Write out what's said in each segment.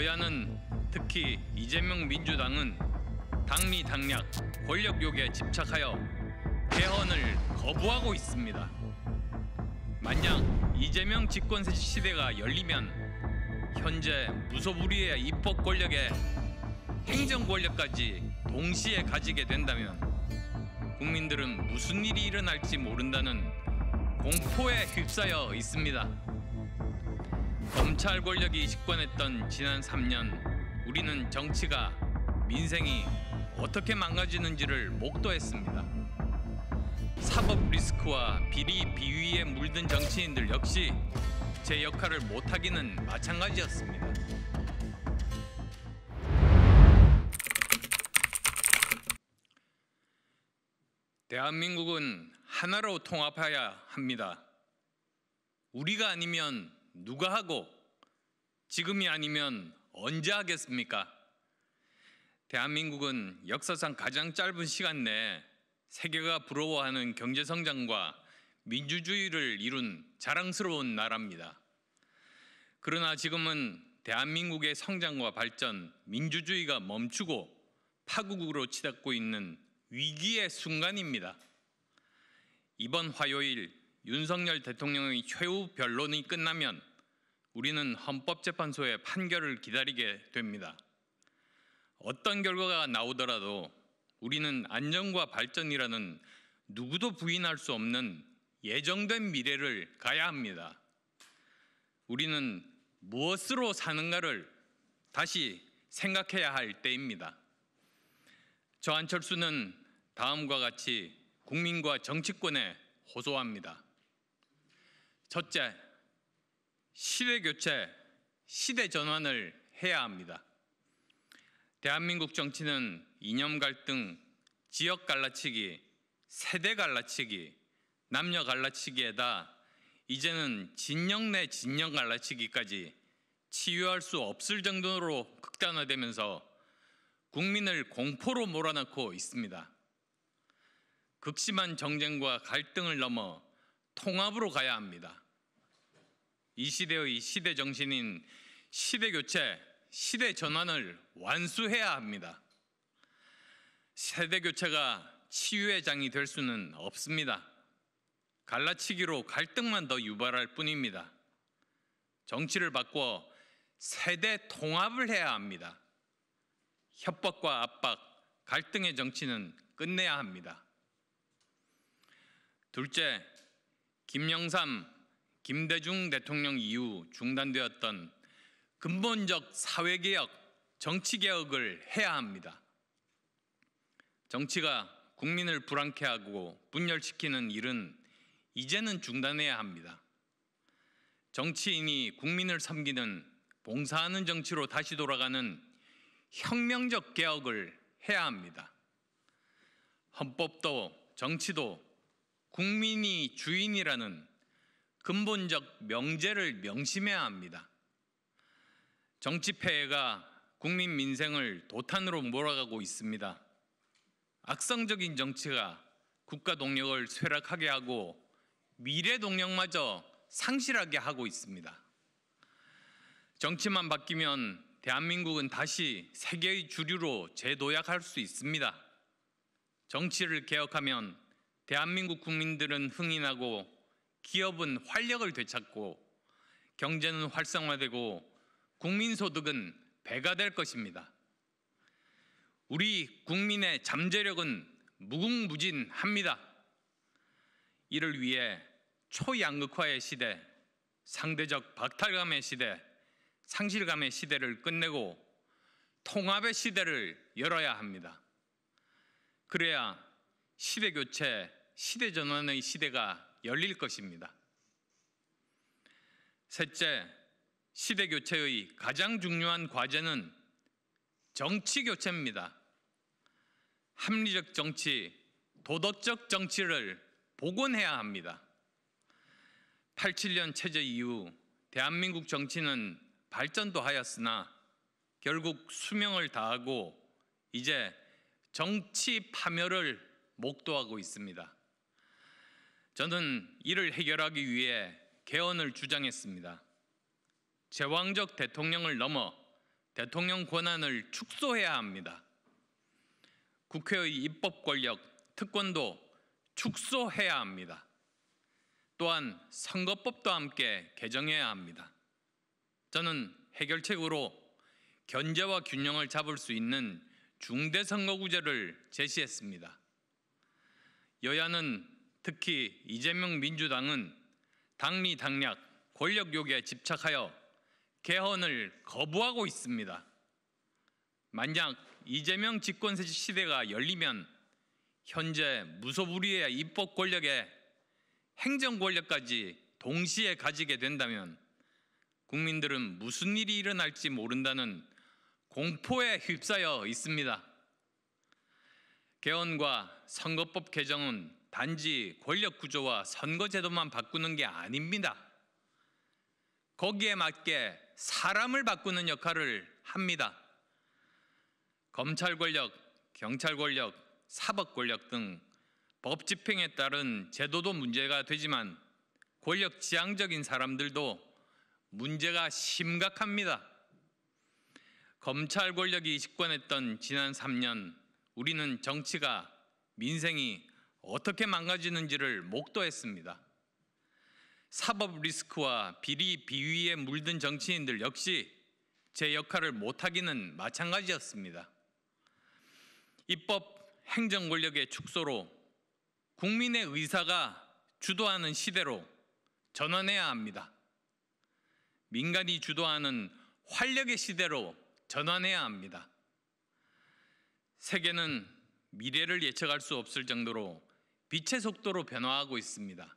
여야는 특히 이재명 민주당은 당리당략, 권력욕에 집착하여 개헌을 거부하고 있습니다. 만약 이재명 집권 시대가 열리면 현재 무소불위의 입법 권력에 행정 권력까지 동시에 가지게 된다면 국민들은 무슨 일이 일어날지 모른다는 공포에 휩싸여 있습니다. 검찰 권력이 집권했던 지난 3년 우리는 정치가, 민생이 어떻게 망가지는지를 목도했습니다. 사법 리스크와 비리 비위에 물든 정치인들 역시 제 역할을 못하기는 마찬가지였습니다. 대한민국은 하나로 통합해야 합니다. 우리가 아니면 누가 하고 지금이 아니면 언제 하겠습니까? 대한민국은 역사상 가장 짧은 시간 내에 세계가 부러워하는 경제성장과 민주주의를 이룬 자랑스러운 나라입니다. 그러나 지금은 대한민국의 성장과 발전, 민주주의가 멈추고 파국으로 치닫고 있는 위기의 순간입니다. 이번 화요일 윤석열 대통령의 최후 변론이 끝나면 우리는 헌법재판소의 판결을 기다리게 됩니다. 어떤 결과가 나오더라도 우리는 안정과 발전이라는 누구도 부인할 수 없는 예정된 미래를 가야 합니다. 우리는 무엇으로 사는가를 다시 생각해야 할 때입니다. 저 안철수는 다음과 같이 국민과 정치권에 호소합니다. 첫째, 시대교체, 시대전환을 해야 합니다. 대한민국 정치는 이념 갈등, 지역 갈라치기, 세대 갈라치기, 남녀 갈라치기에다 이제는 진영 내 진영 갈라치기까지 치유할 수 없을 정도로 극단화되면서 국민을 공포로 몰아넣고 있습니다. 극심한 정쟁과 갈등을 넘어 통합으로 가야 합니다. 이 시대의 시대 정신인 시대교체, 시대전환을 완수해야 합니다. 세대교체가 치유의 장이 될 수는 없습니다. 갈라치기로 갈등만 더 유발할 뿐입니다. 정치를 바꿔 세대 통합을 해야 합니다. 협박과 압박, 갈등의 정치는 끝내야 합니다. 둘째, 김영삼, 김대중 대통령 이후 중단되었던 근본적 사회개혁, 정치개혁을 해야 합니다. 정치가 국민을 불안케 하고 분열시키는 일은 이제는 중단해야 합니다. 정치인이 국민을 섬기는, 봉사하는 정치로 다시 돌아가는 혁명적 개혁을 해야 합니다. 헌법도 정치도 국민이 주인이라는 근본적 명제를 명심해야 합니다. 정치 폐해가 국민 민생을 도탄으로 몰아가고 있습니다. 악성적인 정치가 국가 동력을 쇠락하게 하고 미래 동력마저 상실하게 하고 있습니다. 정치만 바뀌면 대한민국은 다시 세계의 주류로 재도약할 수 있습니다. 정치를 개혁하면 대한민국 국민들은 흥이 나고 기업은 활력을 되찾고 경제는 활성화되고 국민소득은 배가 될 것입니다. 우리 국민의 잠재력은 무궁무진합니다. 이를 위해 초양극화의 시대, 상대적 박탈감의 시대, 상실감의 시대를 끝내고 통합의 시대를 열어야 합니다. 그래야 시대교체, 시대전환의 시대가 열릴 것입니다. 셋째, 시대교체의 가장 중요한 과제는 정치교체입니다. 합리적 정치, 도덕적 정치를 복원해야 합니다. 87년 체제 이후 대한민국 정치는 발전도 하였으나 결국 수명을 다하고 이제 정치 파멸을 목도하고 있습니다. 저는 이를 해결하기 위해 개헌을 주장했습니다. 제왕적 대통령을 넘어 대통령 권한을 축소해야 합니다. 국회의 입법 권력, 특권도 축소해야 합니다. 또한 선거법도 함께 개정해야 합니다. 저는 해결책으로 견제와 균형을 잡을 수 있는 중대선거구제를 제시했습니다. 여야는 특히 이재명 민주당은 당리당략, 권력욕에 집착하여 개헌을 거부하고 있습니다. 만약 이재명 집권 시대가 열리면 현재 무소불위의 입법 권력에 행정 권력까지 동시에 가지게 된다면 국민들은 무슨 일이 일어날지 모른다는 공포에 휩싸여 있습니다. 개헌과 선거법 개정은 단지 권력 구조와 선거제도만 바꾸는 게 아닙니다. 거기에 맞게 사람을 바꾸는 역할을 합니다. 검찰 권력, 경찰 권력, 사법 권력 등 법 집행에 따른 제도도 문제가 되지만 권력 지향적인 사람들도 문제가 심각합니다. 검찰 권력이 집권했던 지난 3년, 우리는 정치가, 민생이 어떻게 망가지는지를 목도했습니다. 사법 리스크와 비리, 비위에 물든 정치인들 역시 제 역할을 못하기는 마찬가지였습니다. 입법, 행정 권력의 축소로 국민의 의사가 주도하는 시대로 전환해야 합니다. 민간이 주도하는 활력의 시대로 전환해야 합니다. 세계는 미래를 예측할 수 없을 정도로 빛의 속도로 변화하고 있습니다.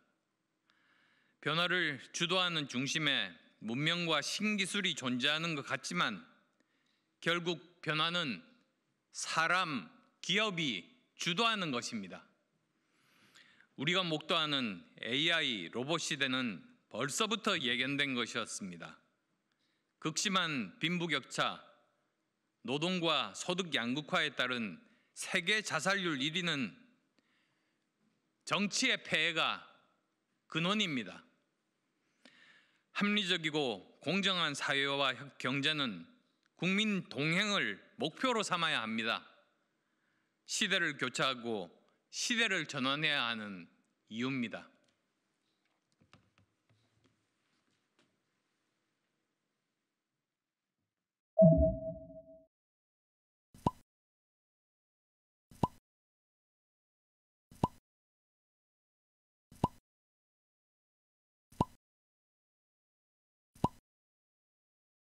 변화를 주도하는 중심에 문명과 신기술이 존재하는 것 같지만 결국 변화는 사람, 기업이 주도하는 것입니다. 우리가 목도하는 AI, 로봇 시대는 벌써부터 예견된 것이었습니다. 극심한 빈부격차, 노동과 소득 양극화에 따른 세계 자살률 1위는 정치의 폐해가 근원입니다. 합리적이고 공정한 사회와 경제는 국민 동행을 목표로 삼아야 합니다. 시대를 교체하고 시대를 전환해야 하는 이유입니다.